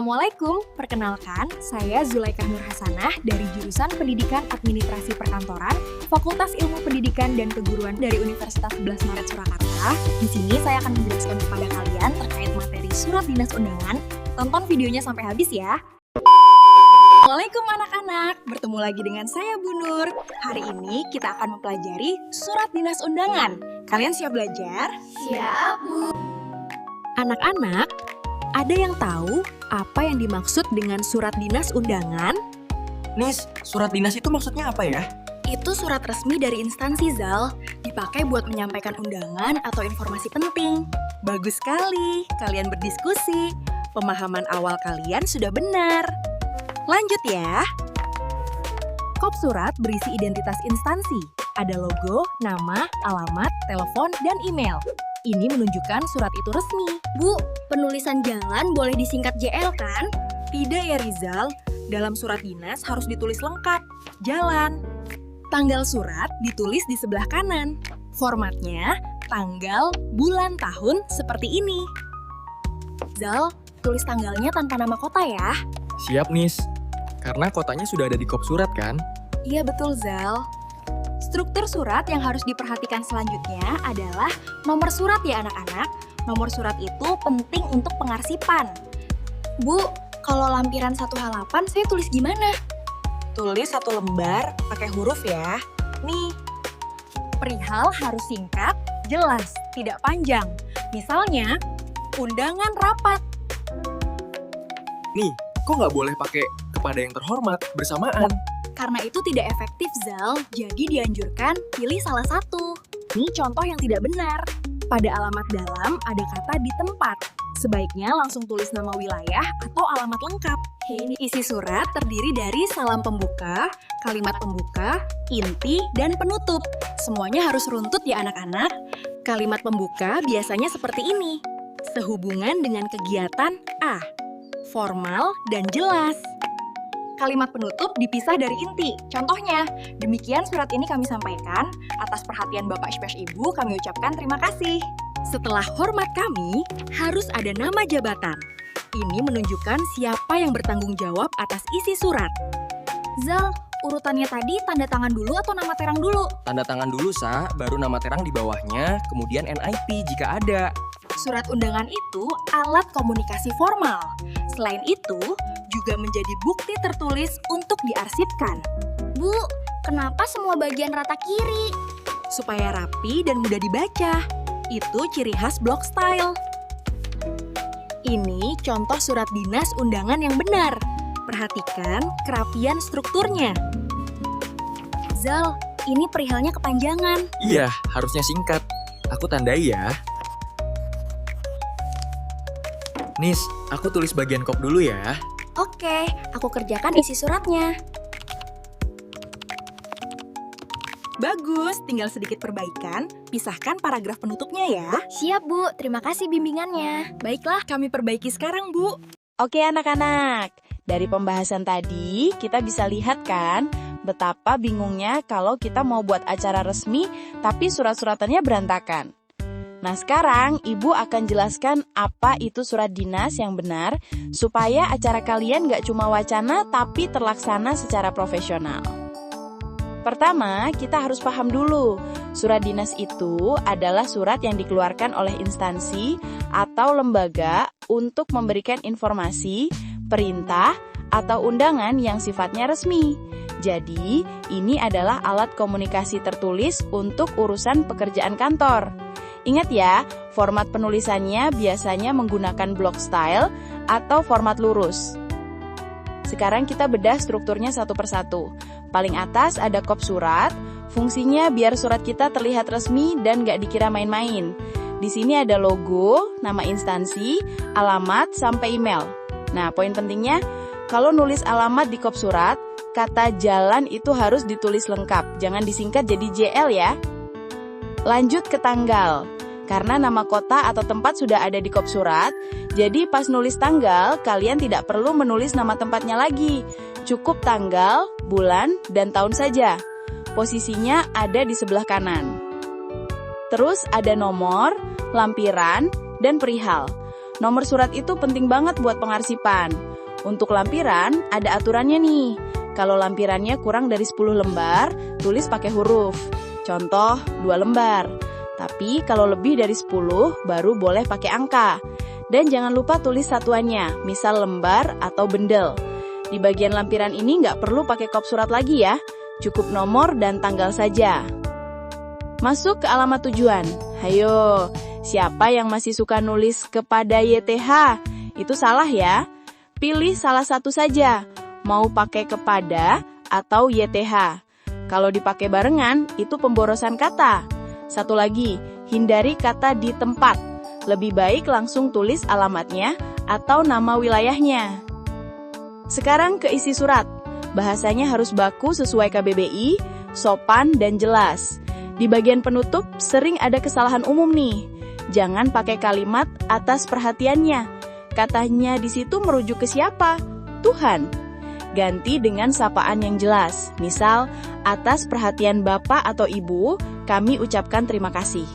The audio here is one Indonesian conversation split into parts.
Assalamualaikum, perkenalkan, saya Zulaikha Nur Hasanah dari jurusan Pendidikan Administrasi Perkantoran, Fakultas Ilmu Pendidikan dan Keguruan dari Universitas 11 Maret Surakarta. Di sini saya akan menjelaskan kepada kalian terkait materi surat dinas undangan. Tonton videonya sampai habis ya. Assalamualaikum anak-anak, bertemu lagi dengan saya Bu Nur. Hari ini kita akan mempelajari surat dinas undangan. Kalian siap belajar? Siap, Bu. Anak-anak, ada yang tahu apa yang dimaksud dengan surat dinas undangan? Nis, surat dinas itu maksudnya apa ya? Itu surat resmi dari instansi, Zal. Dipakai buat menyampaikan undangan atau informasi penting. Bagus sekali, kalian berdiskusi. Pemahaman awal kalian sudah benar. Lanjut ya. Kop surat berisi identitas instansi. Ada logo, nama, alamat, telepon, dan email. Ini menunjukkan surat itu resmi. Bu, penulisan jalan boleh disingkat JL kan? Tidak ya Rizal, dalam surat dinas harus ditulis lengkap, jalan. Tanggal surat ditulis di sebelah kanan. Formatnya tanggal, bulan, tahun seperti ini. Zal, tulis tanggalnya tanpa nama kota ya. Siap, Nis. Karena kotanya sudah ada di kop surat kan? Iya betul Zal. Struktur surat yang harus diperhatikan selanjutnya adalah nomor surat ya anak-anak. Nomor surat itu penting untuk pengarsipan. Bu, kalau lampiran 1 halaman saya tulis gimana? Tulis 1 lembar pakai huruf ya. Nih, perihal harus singkat, jelas, tidak panjang. Misalnya, undangan rapat. Nih, kok nggak boleh pakai kepada yang terhormat bersamaan? Karena itu tidak efektif, Zal. Jadi dianjurkan pilih salah satu. Ini contoh yang tidak benar. Pada alamat dalam ada kata di tempat. Sebaiknya langsung tulis nama wilayah atau alamat lengkap. Isi surat terdiri dari salam pembuka, kalimat pembuka, inti, dan penutup. Semuanya harus runtut ya anak-anak. Kalimat pembuka biasanya seperti ini. Sehubungan dengan kegiatan A. Formal dan jelas. Kalimat penutup dipisah dari inti. Contohnya, demikian surat ini kami sampaikan. Atas perhatian Bapak/Ibu, kami ucapkan terima kasih. Setelah hormat kami, harus ada nama jabatan. Ini menunjukkan siapa yang bertanggung jawab atas isi surat. Zal, urutannya tadi tanda tangan dulu atau nama terang dulu? Tanda tangan dulu, Sa, baru nama terang di bawahnya, kemudian NIP jika ada. Surat undangan itu alat komunikasi formal. Selain itu, juga menjadi bukti tertulis untuk diarsipkan. Bu, kenapa semua bagian rata kiri? Supaya rapi dan mudah dibaca. Itu ciri khas block style. Ini contoh surat dinas undangan yang benar. Perhatikan kerapian strukturnya. Zal, ini perihalnya kepanjangan. Iya, harusnya singkat. Aku tandai ya. Nis, aku tulis bagian kop dulu ya. Oke, aku kerjakan isi suratnya. Bagus, tinggal sedikit perbaikan. Pisahkan paragraf penutupnya ya. Siap, Bu. Terima kasih bimbingannya. Baiklah, kami perbaiki sekarang, Bu. Oke anak-anak, dari pembahasan tadi kita bisa lihat kan betapa bingungnya kalau kita mau buat acara resmi tapi surat-suratannya berantakan. Nah sekarang Ibu akan jelaskan apa itu surat dinas yang benar supaya acara kalian gak cuma wacana tapi terlaksana secara profesional. Pertama, kita harus paham dulu, surat dinas itu adalah surat yang dikeluarkan oleh instansi atau lembaga untuk memberikan informasi, perintah, atau undangan yang sifatnya resmi. Jadi, ini adalah alat komunikasi tertulis untuk urusan pekerjaan kantor. Ingat ya, format penulisannya biasanya menggunakan block style atau format lurus. Sekarang kita bedah strukturnya satu persatu. Paling atas ada kop surat, fungsinya biar surat kita terlihat resmi dan gak dikira main-main. Di sini ada logo, nama instansi, alamat, sampai email. Nah, poin pentingnya, kalau nulis alamat di kop surat, kata jalan itu harus ditulis lengkap, jangan disingkat jadi JL ya. Lanjut ke tanggal. Karena nama kota atau tempat sudah ada di kop surat, jadi pas nulis tanggal, kalian tidak perlu menulis nama tempatnya lagi. Cukup tanggal, bulan, dan tahun saja. Posisinya ada di sebelah kanan. Terus ada nomor, lampiran, dan perihal. Nomor surat itu penting banget buat pengarsipan. Untuk lampiran, ada aturannya nih. Kalau lampirannya kurang dari 10 lembar, tulis pakai huruf. Contoh, 2 lembar. Tapi kalau lebih dari 10, baru boleh pakai angka. Dan jangan lupa tulis satuannya, misal lembar atau bendel. Di bagian lampiran ini nggak perlu pakai kop surat lagi ya, cukup nomor dan tanggal saja. Masuk ke alamat tujuan. Hayo, siapa yang masih suka nulis kepada YTH? Itu salah ya. Pilih salah satu saja, mau pakai kepada atau YTH. Kalau dipakai barengan, itu pemborosan kata. Satu lagi, hindari kata di tempat. Lebih baik langsung tulis alamatnya atau nama wilayahnya. Sekarang ke isi surat. Bahasanya harus baku sesuai KBBI, sopan dan jelas. Di bagian penutup sering ada kesalahan umum nih. Jangan pakai kalimat atas perhatiannya. Katanya di situ merujuk ke siapa? Tuhan. Ganti dengan sapaan yang jelas. Misal, atas perhatian Bapak atau Ibu, kami ucapkan terima kasih.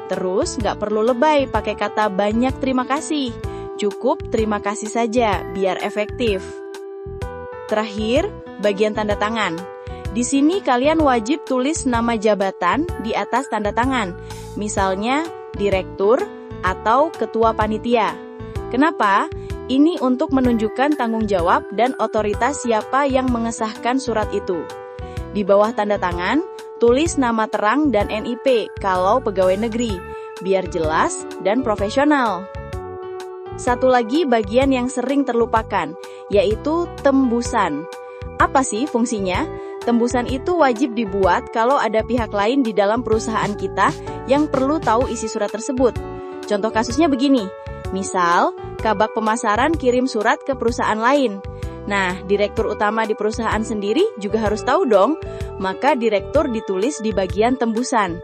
Terus nggak perlu lebay pakai kata banyak terima kasih. Cukup terima kasih saja, biar efektif. Terakhir, bagian tanda tangan. Di sini kalian wajib tulis nama jabatan di atas tanda tangan. Misalnya, direktur atau ketua panitia. Kenapa? Ini untuk menunjukkan tanggung jawab dan otoritas siapa yang mengesahkan surat itu. Di bawah tanda tangan, tulis nama terang dan NIP kalau pegawai negeri, biar jelas dan profesional. Satu lagi bagian yang sering terlupakan, yaitu tembusan. Apa sih fungsinya? Tembusan itu wajib dibuat kalau ada pihak lain di dalam perusahaan kita yang perlu tahu isi surat tersebut. Contoh kasusnya begini, misal, kabak pemasaran kirim surat ke perusahaan lain. Nah, direktur utama di perusahaan sendiri juga harus tahu dong, maka direktur ditulis di bagian tembusan.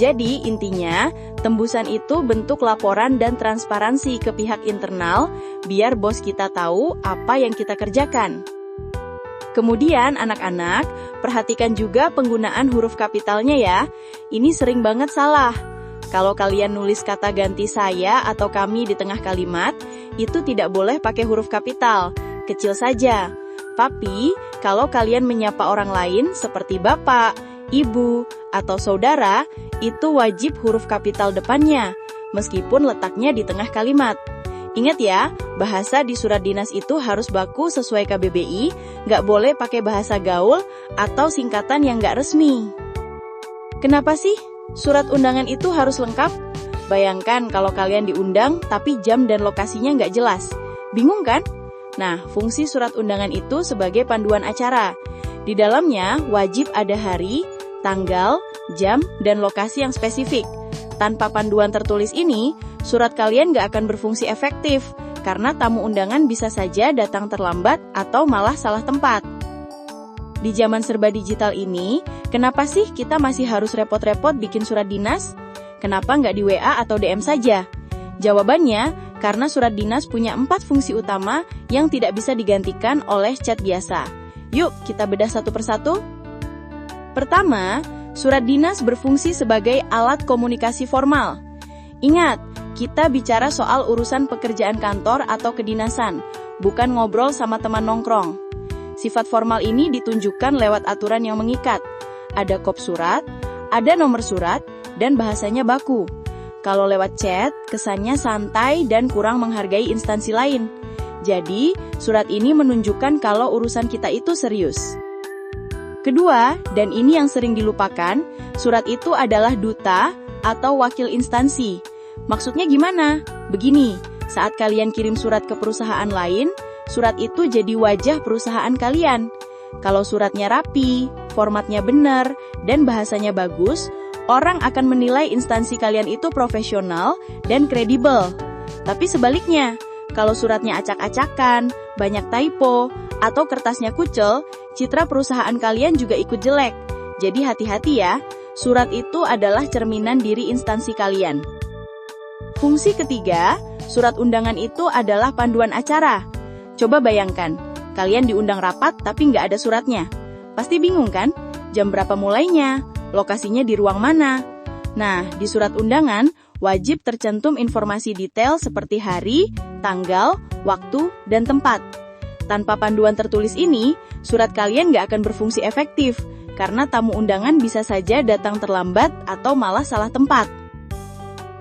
Jadi, intinya, tembusan itu bentuk laporan dan transparansi ke pihak internal, biar bos kita tahu apa yang kita kerjakan. Kemudian, anak-anak, perhatikan juga penggunaan huruf kapitalnya ya. Ini sering banget salah. Kalau kalian nulis kata ganti saya atau kami di tengah kalimat, itu tidak boleh pakai huruf kapital, kecil saja. Tapi, kalau kalian menyapa orang lain seperti bapak, ibu, atau saudara, itu wajib huruf kapital depannya, meskipun letaknya di tengah kalimat. Ingat ya, bahasa di surat dinas itu harus baku sesuai KBBI, nggak boleh pakai bahasa gaul atau singkatan yang nggak resmi. Kenapa sih surat undangan itu harus lengkap? Bayangkan kalau kalian diundang, tapi jam dan lokasinya nggak jelas. Bingung kan? Nah, fungsi surat undangan itu sebagai panduan acara. Di dalamnya wajib ada hari, tanggal, jam, dan lokasi yang spesifik. Tanpa panduan tertulis ini, surat kalian nggak akan berfungsi efektif, karena tamu undangan bisa saja datang terlambat atau malah salah tempat. Di zaman serba digital ini, kenapa sih kita masih harus repot-repot bikin surat dinas? Kenapa nggak di WA atau DM saja? Jawabannya, karena surat dinas punya 4 fungsi utama yang tidak bisa digantikan oleh chat biasa. Yuk, kita bedah satu persatu. Pertama, surat dinas berfungsi sebagai alat komunikasi formal. Ingat, kita bicara soal urusan pekerjaan kantor atau kedinasan, bukan ngobrol sama teman nongkrong. Sifat formal ini ditunjukkan lewat aturan yang mengikat. Ada kop surat, ada nomor surat, dan bahasanya baku. Kalau lewat chat, kesannya santai dan kurang menghargai instansi lain. Jadi, surat ini menunjukkan kalau urusan kita itu serius. Kedua, dan ini yang sering dilupakan, surat itu adalah duta atau wakil instansi. Maksudnya gimana? Begini, saat kalian kirim surat ke perusahaan lain, surat itu jadi wajah perusahaan kalian. Kalau suratnya rapi, formatnya benar, dan bahasanya bagus, orang akan menilai instansi kalian itu profesional dan kredibel. Tapi sebaliknya, kalau suratnya acak-acakan, banyak typo, atau kertasnya kucel, citra perusahaan kalian juga ikut jelek. Jadi hati-hati ya, surat itu adalah cerminan diri instansi kalian. Fungsi ketiga, surat undangan itu adalah panduan acara. Coba bayangkan, kalian diundang rapat tapi nggak ada suratnya. Pasti bingung kan? Jam berapa mulainya? Lokasinya di ruang mana? Nah, di surat undangan, wajib tercantum informasi detail seperti hari, tanggal, waktu, dan tempat. Tanpa panduan tertulis ini, surat kalian nggak akan berfungsi efektif, karena tamu undangan bisa saja datang terlambat atau malah salah tempat.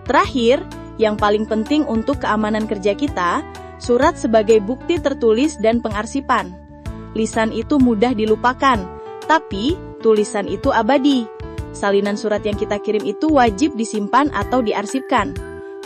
Terakhir, yang paling penting untuk keamanan kerja kita, surat sebagai bukti tertulis dan pengarsipan. Lisan itu mudah dilupakan, tapi tulisan itu abadi. Salinan surat yang kita kirim itu wajib disimpan atau diarsipkan.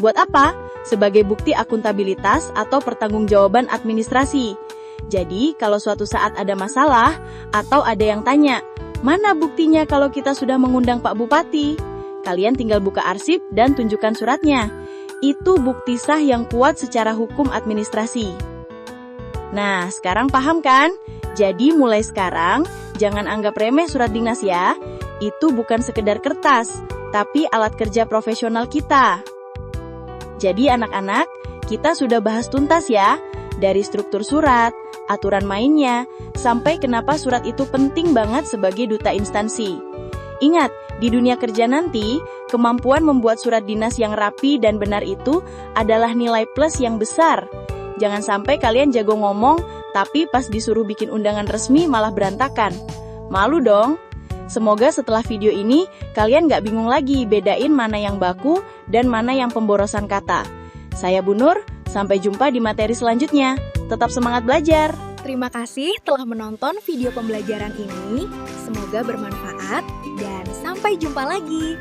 Buat apa? Sebagai bukti akuntabilitas atau pertanggungjawaban administrasi. Jadi, kalau suatu saat ada masalah atau ada yang tanya, mana buktinya kalau kita sudah mengundang Pak Bupati? Kalian tinggal buka arsip dan tunjukkan suratnya. Itu bukti sah yang kuat secara hukum administrasi. Nah, sekarang paham kan? Jadi mulai sekarang, jangan anggap remeh surat dinas ya. Itu bukan sekedar kertas, tapi alat kerja profesional kita. Jadi anak-anak, kita sudah bahas tuntas ya, dari struktur surat, aturan mainnya, sampai kenapa surat itu penting banget sebagai duta instansi. Ingat, di dunia kerja nanti, kemampuan membuat surat dinas yang rapi dan benar itu adalah nilai plus yang besar. Jangan sampai kalian jago ngomong, tapi pas disuruh bikin undangan resmi malah berantakan. Malu dong. Semoga setelah video ini, kalian gak bingung lagi bedain mana yang baku dan mana yang pemborosan kata. Saya Bu Nur, sampai jumpa di materi selanjutnya. Tetap semangat belajar! Terima kasih telah menonton video pembelajaran ini. Semoga bermanfaat dan sampai jumpa lagi.